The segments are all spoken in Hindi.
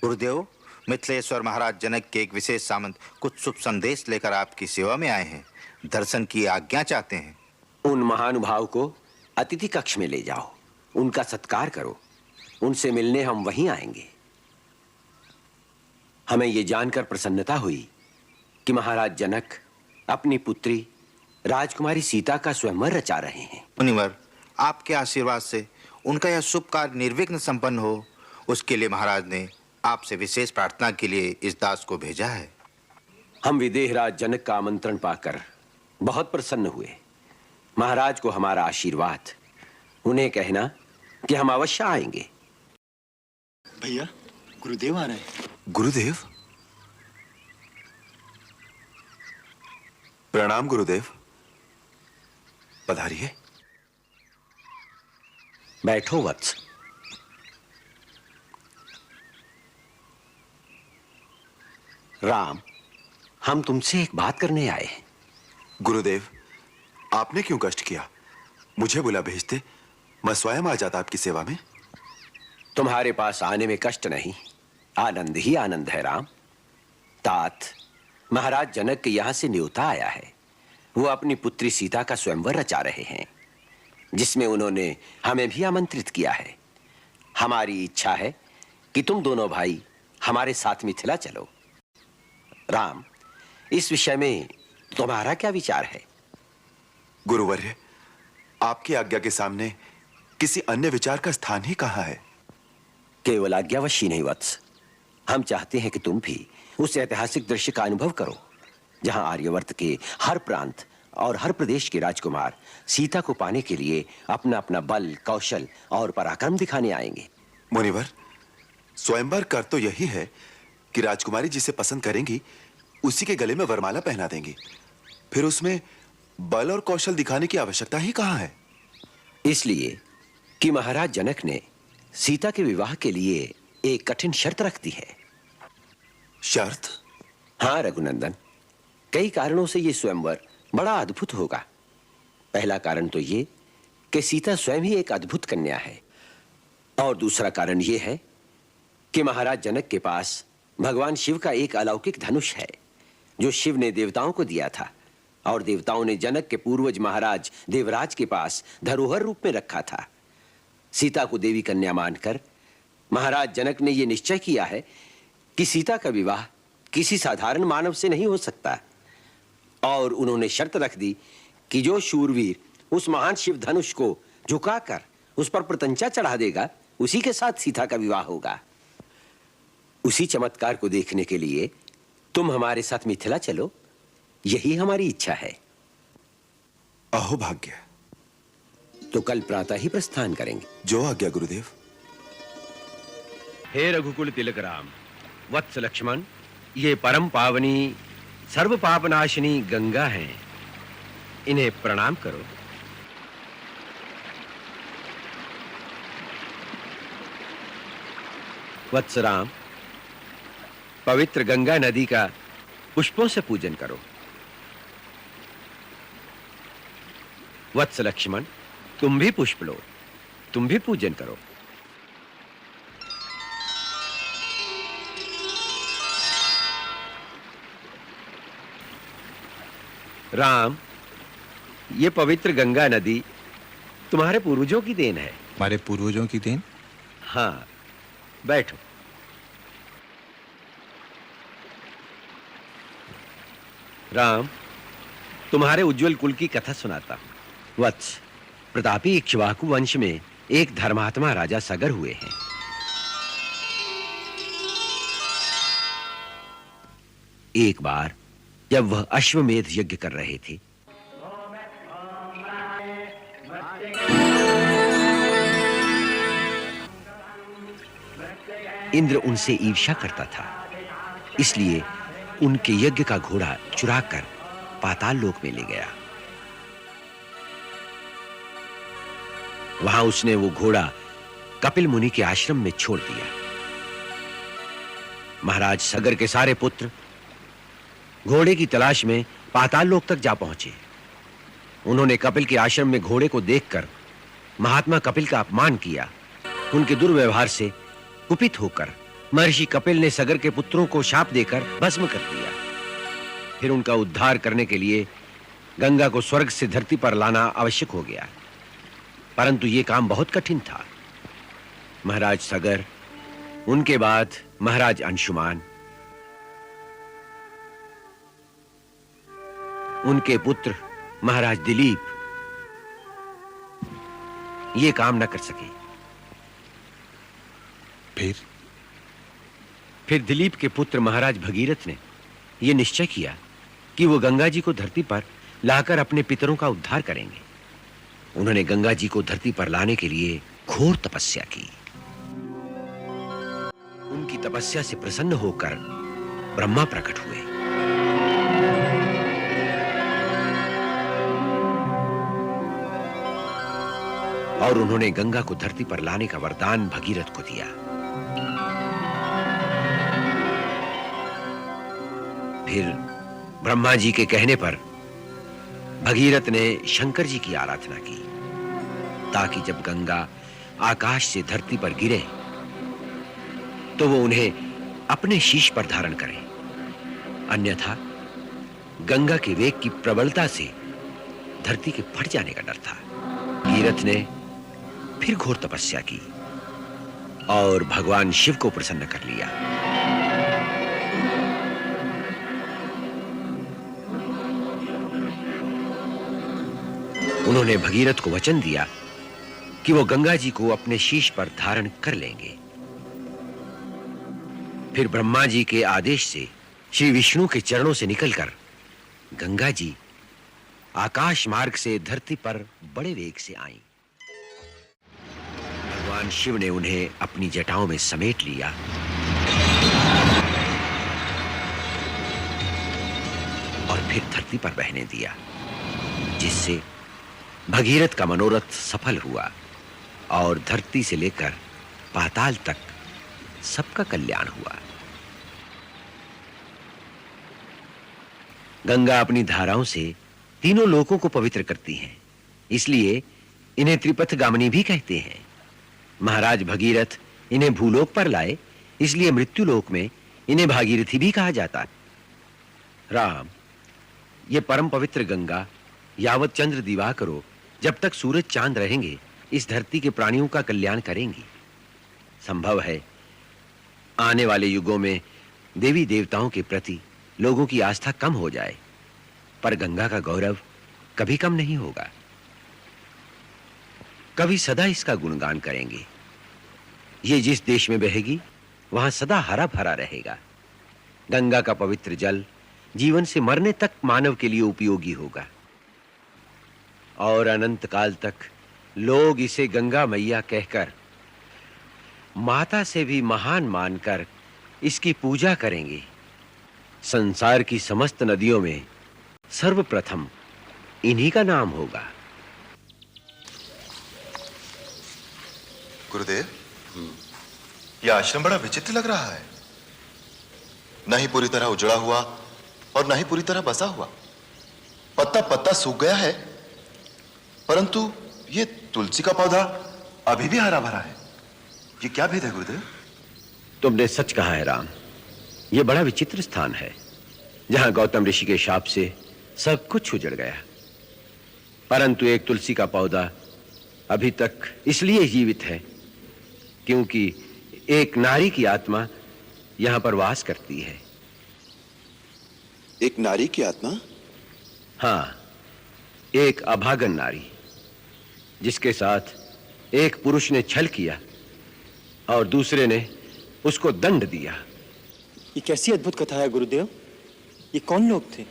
गुरुदेव, मिथिलेश्वर महाराज जनक के एक विशेष सामंत कुछ शुभ संदेश लेकर आपकी सेवा में आए हैं। दर्शन की आज्ञा चाहते हैं। उन महानुभाव को अतिथि कक्ष में ले जाओ, उनका सत्कार करो। उनसे मिलने हम वहीं आएंगे। हमें यह जानकर प्रसन्नता हुई कि महाराज जनक अपनी पुत्री राजकुमारी सीता का स्वयंवर रचा रहे हैं। मुनिवर, आपके आशीर्वाद से उनका यह शुभ कार्य निर्विघ्न संपन्न हो, उसके लिए महाराज ने आपसे विशेष प्रार्थना के लिए इस दास को भेजा है। हम विदेहराज जनक का आमंत्रण पाकर बहुत प्रसन्न हुए। महाराज को हमारा आशीर्वाद। उन्हें कहना कि हम अवश्य आएंगे। भैया, गुरुदेव आ रहे हैं। गुरुदेव? प्रणाम गुरुदेव। पधारिए। बैठो वत्स। राम, हम तुमसे एक बात करने आए हैं। गुरुदेव, आपने क्यों कष्ट किया? मुझे बुला भेजते, मैं स्वयं आ जाता आपकी सेवा में। तुम्हारे पास आने में कष्ट नहीं, आनंद ही आनंद है राम। तात, महाराज जनक के यहां से न्योता आया है। वो अपनी पुत्री सीता का स्वयंवर रचा रहे हैं, जिसमें उन्होंने हमें भी आमंत्रित किया है। हमारी इच्छा है कि तुम दोनों भाई हमारे साथ मिथिला चलो। राम, इस विषय में तुम्हारा क्या विचार है? गुरुवर्य, आपकी आज्ञा के सामने किसी अन्य विचार का स्थान ही कहाँ है? केवल आज्ञावशी नहीं वत्स, हम चाहते हैं कि तुम भी उस ऐतिहासिक दृश्य का अनुभव करो जहां आर्यवर्त के हर प्रांत और हर प्रदेश के राजकुमार सीता को पाने के लिए अपना अपना बल, कौशल और पराक्रम दिखाने आएंगे। मुनिवर, स्वयंवर कर तो यही है कि राजकुमारी जिसे पसंद करेंगी उसी के गले में वरमाला पहना देंगी। फिर उसमें बल और कौशल दिखाने की आवश्यकता ही कहां है? इसलिए कि महाराज जनक ने सीता के विवाह के लिए एक कठिन शर्त रख दी है। शर्त? हाँ रघुनंदन, कई कारणों से यह स्वयंवर बड़ा अद्भुत होगा। पहला कारण तो यह कि सीता स्वयं ही एक अद्भुत कन्या है, और दूसरा कारण यह है कि महाराज जनक के पास भगवान शिव का एक अलौकिक धनुष है, जो शिव ने देवताओं को दिया था, और देवताओं ने जनक के पूर्वज महाराज देवराज के पास धरोहर रूप में रखा था। सीता को देवी कन्या मानकर महाराज जनक ने यह निश्चय किया है कि सीता का विवाह किसी साधारण मानव से नहीं हो सकता, और उन्होंने शर्त रख दी कि जो शूरवीर उस महान शिव धनुष को झुकाकर उस पर प्रतंचा चढ़ा देगा, उसी के साथ सीता का विवाह होगा। उसी चमत्कार को देखने के लिए तुम हमारे साथ मिथिला चलो, यही हमारी इच्छा है। अहो भाग्य। तो कल प्रातः ही प्रस्थान करेंगे। जो आज्ञा गुरुदेव। हे रघुकुल तिलक राम, वत्स लक्ष्मण, ये परम पावनी सर्व पापनाशिनी गंगा हैं, इन्हें प्रणाम करो। वत्स राम, पवित्र गंगा नदी का पुष्पों से पूजन करो। वत्स लक्ष्मण, तुम भी पुष्प लो, तुम भी पूजन करो। राम, ये पवित्र गंगा नदी तुम्हारे पूर्वजों की देन है। हमारे पूर्वजों की देन? हाँ, बैठो। राम, तुम्हारे उज्जवल कुल की कथा सुनाता हूं। वत्स, प्रतापी इक्ष्वाकु वंश में एक धर्मात्मा राजा सगर हुए हैं। एक बार जब वह अश्वमेध यज्ञ कर रहे थे, इंद्र उनसे ईर्ष्या करता था, इसलिए उनके यज्ञ का घोड़ा चुराकर पाताल लोक में ले गया। वहां उसने वो घोड़ा कपिल मुनि के आश्रम में छोड़ दिया। महाराज सगर के सारे पुत्र घोड़े की तलाश में पाताल लोक तक जा पहुंचे। उन्होंने कपिल के आश्रम में घोड़े को देखकर महात्मा कपिल का अपमान किया। उनके दुर्व्यवहार से कुपित होकर महर्षि कपिल ने सगर के पुत्रों को शाप देकर भस्म कर दिया। फिर उनका उद्धार करने के लिए गंगा को स्वर्ग से धरती पर लाना आवश्यक हो गया, परंतु यह काम बहुत कठिन था। महाराज सगर, उनके बाद महाराज अंशुमान, उनके पुत्र महाराज दिलीप ये काम न कर सके। फिर दिलीप के पुत्र महाराज भगीरथ ने यह निश्चय किया कि वो गंगा जी को धरती पर लाकर अपने पितरों का उद्धार करेंगे। उन्होंने गंगा जी को धरती पर लाने के लिए घोर तपस्या की। उनकी तपस्या से प्रसन्न होकर ब्रह्मा प्रकट हुए। और उन्होंने गंगा को धरती पर लाने का वरदान भगीरथ को दिया। फिर ब्रह्मा जी के कहने पर भगीरथ ने शंकर जी की आराधना की, ताकि जब गंगा आकाश से धरती पर गिरे तो वो उन्हें अपने शीश पर धारण करें, अन्यथा गंगा के वेग की प्रबलता से धरती के फट जाने का डर था। भगीरथ ने फिर घोर तपस्या की और भगवान शिव को प्रसन्न कर लिया। उन्होंने भगीरथ को वचन दिया कि वो गंगा जी को अपने शीश पर धारण कर लेंगे। फिर ब्रह्मा जी के आदेश से श्री विष्णु के चरणों से निकलकर गंगा जी आकाश मार्ग से धरती पर बड़े वेग से आईं। भगवान शिव ने उन्हें अपनी जटाओं में समेट लिया और फिर धरती पर बहने दिया, जिससे भगीरथ का मनोरथ सफल हुआ और धरती से लेकर पाताल तक सबका कल्याण हुआ। गंगा अपनी धाराओं से तीनों लोकों को पवित्र करती हैं, इसलिए इन्हें त्रिपथगामिनी भी कहते हैं। महाराज भगीरथ इन्हें भूलोक पर लाए, इसलिए मृत्युलोक में इन्हें भागीरथी भी कहा जाता है। राम, ये परम पवित्र गंगा यावत चंद्र दिवाकरो, जब तक सूरज चांद रहेंगे, इस धरती के प्राणियों का कल्याण करेंगी। संभव है आने वाले युगों में देवी देवताओं के प्रति लोगों की आस्था कम हो जाए, पर गंगा का गौरव कभी कम नहीं होगा। कभी सदा इसका गुणगान करेंगे। ये जिस देश में बहेगी वहां सदा हरा भरा रहेगा। गंगा का पवित्र जल जीवन से मरने तक मानव के लिए उपयोगी होगा और अनंत काल तक लोग इसे गंगा मैया कहकर, माता से भी महान मानकर इसकी पूजा करेंगे। संसार की समस्त नदियों में सर्वप्रथम इन्हीं का नाम होगा। गुरुदेव, यह आश्रम बड़ा विचित्र लग रहा है। न ही पूरी तरह उजड़ा हुआ और न ही पूरी तरह बसा हुआ। पत्ता पत्ता सूख गया है, परंतु यह तुलसी का पौधा अभी भी हरा भरा है। ये क्या भेद है गुरुदेव? तुमने सच कहा है राम, यह बड़ा विचित्र स्थान है, जहां गौतम ऋषि के शाप से सब कुछ उजड़ गया, परंतु एक तुलसी का पौधा अभी तक इसलिए जीवित है क्योंकि एक नारी की आत्मा यहां पर वास करती है। एक नारी की आत्मा? हां, एक अभागन नारी, जिसके साथ एक पुरुष ने छल किया और दूसरे ने उसको दंड दिया। ये कैसी अद्भुत कथा है गुरुदेव? ये कौन लोग थे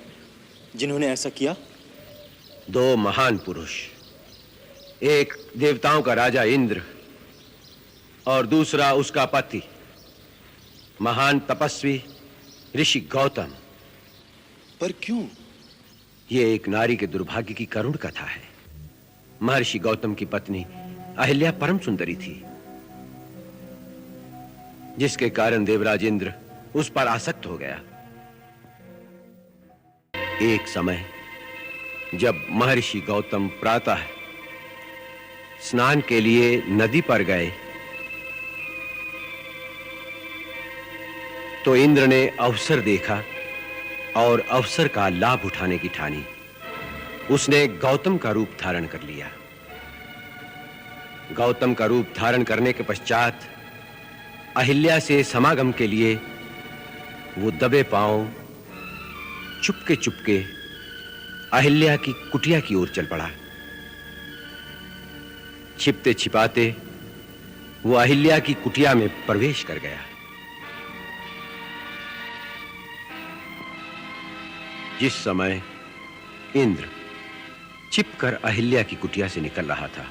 जिन्होंने ऐसा किया? दो महान पुरुष, एक देवताओं का राजा इंद्र और दूसरा उसका पति महान तपस्वी ऋषि गौतम। पर क्यों? यह एक नारी के दुर्भाग्य की करुण कथा है। महर्षि गौतम की पत्नी अहिल्या परम सुंदरी थी, जिसके कारण देवराज इंद्र उस पर आसक्त हो गया। एक समय जब महर्षि गौतम प्रातः स्नान के लिए नदी पर गए, तो इंद्र ने अवसर देखा और अवसर का लाभ उठाने की ठानी। उसने गौतम का रूप धारण कर लिया। गौतम का रूप धारण करने के पश्चात अहिल्या से समागम के लिए वो दबे पांव चुपके चुपके अहिल्या की कुटिया की ओर चल पड़ा। छिपते छिपाते वो अहिल्या की कुटिया में प्रवेश कर गया। जिस समय इंद्र छिपकर अहिल्या की कुटिया से निकल रहा था,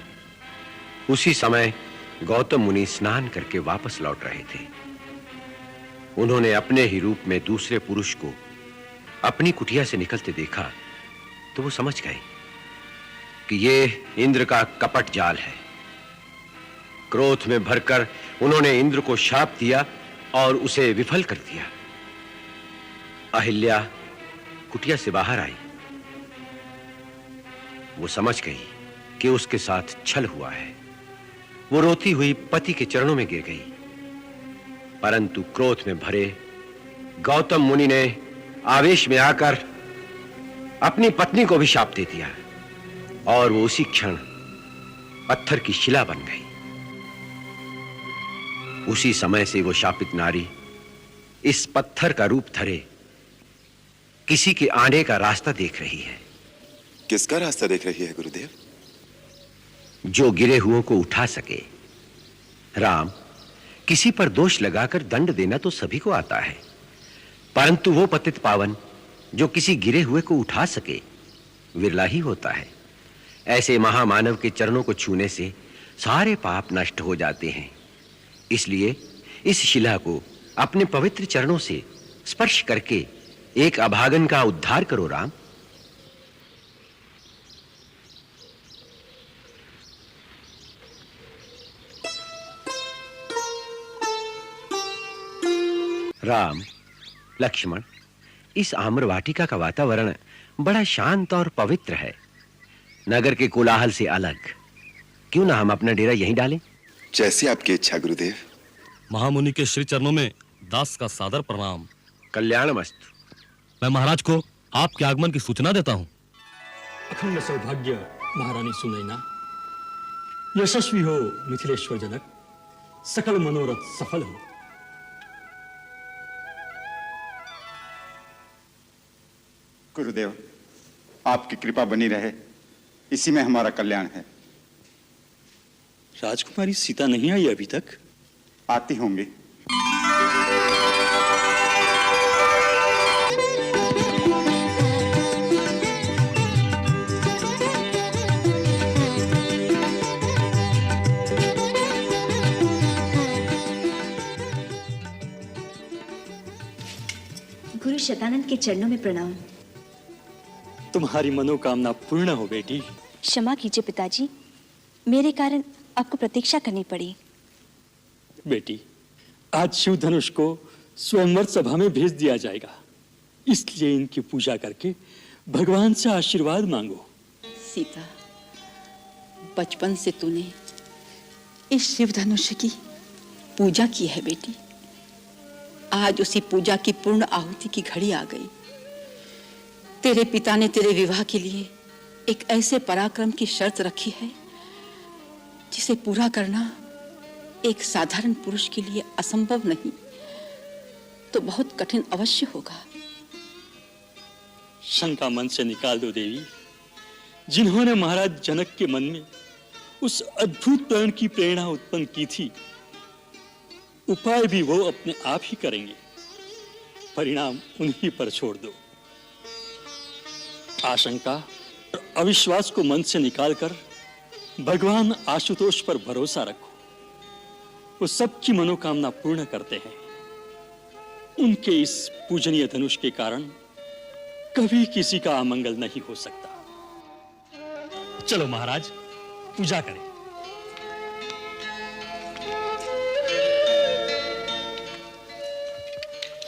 उसी समय गौतम मुनि स्नान करके वापस लौट रहे थे। उन्होंने अपने ही रूप में दूसरे पुरुष को अपनी कुटिया से निकलते देखा तो वो समझ गए कि ये इंद्र का कपट जाल है। क्रोध में भरकर उन्होंने इंद्र को शाप दिया और उसे विफल कर दिया। अहिल्या कुटिया से बाहर आई। वो समझ गई कि उसके साथ छल हुआ है। वो रोती हुई पति के चरणों में गिर गई, परंतु क्रोध में भरे गौतम मुनि ने आवेश में आकर अपनी पत्नी को भी शाप दे दिया और वो उसी क्षण पत्थर की शिला बन गई। उसी समय से वो शापित नारी इस पत्थर का रूप धरे किसी के आने का रास्ता देख रही है। किसका रास्ता देख रही है गुरुदेव? जो गिरे हुओं को उठा सके। राम, किसी पर दोष लगाकर दंड देना तो सभी को आता है, परंतु वो पतित पावन जो किसी गिरे हुए को उठा सके विरला ही होता है। ऐसे महामानव के चरणों को छूने से सारे पाप नष्ट हो जाते हैं। इसलिए इस शिला को अपने पवित्र चरणों से स्पर्श करके एक अभागन का उद्धार करो राम। राम, लक्ष्मण, इस आम्र वाटिका का वातावरण बड़ा शांत और पवित्र है, नगर के कोलाहल से अलग। क्यों ना हम अपना डेरा यहीं डालें? जैसी आपकी इच्छा गुरुदेव। महामुनि के श्री चरणों में दास का सादर प्रणाम। कल्याणमस्तु। मैं महाराज को आपके आगमन की सूचना देता हूँ। अखंड सौभाग्य महारानी सुनैना, यशस्वी हो मिथिलेश्वर जनक, सकल मनोरथ सफल हो। गुरुदेव, आपकी कृपा बनी रहे, इसी में हमारा कल्याण है। राजकुमारी सीता नहीं आई अभी तक? आती होंगी। गुरु शतानंद के चरणों में प्रणाम। तुम्हारी मनोकामना पूर्ण हो बेटी। क्षमा कीजिए पिताजी, मेरे कारण आपको प्रतीक्षा करनी पड़ी। बेटी, आज शिव धनुष को स्वयंवर सभा में भेज दिया जाएगा, इसलिए इनकी पूजा करके भगवान से आशीर्वाद मांगो। सीता, बचपन से तूने इस शिव धनुष की पूजा की है बेटी। आज उसी पूजा की पूर्ण आहुति की घड़ी आ गई। तेरे पिता ने तेरे विवाह के लिए एक ऐसे पराक्रम की शर्त रखी है जिसे पूरा करना एक साधारण पुरुष के लिए असंभव नहीं तो बहुत कठिन अवश्य होगा। शंका मन से निकाल दो देवी। जिन्होंने महाराज जनक के मन में उस अद्भुत प्रण की प्रेरणा उत्पन्न की थी, उपाय भी वो अपने आप ही करेंगे। परिणाम उन्हीं पर छोड़ दो। आशंका और अविश्वास को मन से निकालकर भगवान आशुतोष पर भरोसा रखो। वो सबकी मनोकामना पूर्ण करते हैं। उनके इस पूजनीय धनुष के कारण कभी किसी का अमंगल नहीं हो सकता। चलो महाराज, पूजा करें।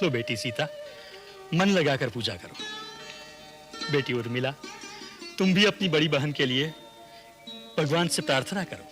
लो बेटी सीता, मन लगाकर पूजा करो। बेटी उर्मिला, तुम भी अपनी बड़ी बहन के लिए भगवान से प्रार्थना करो।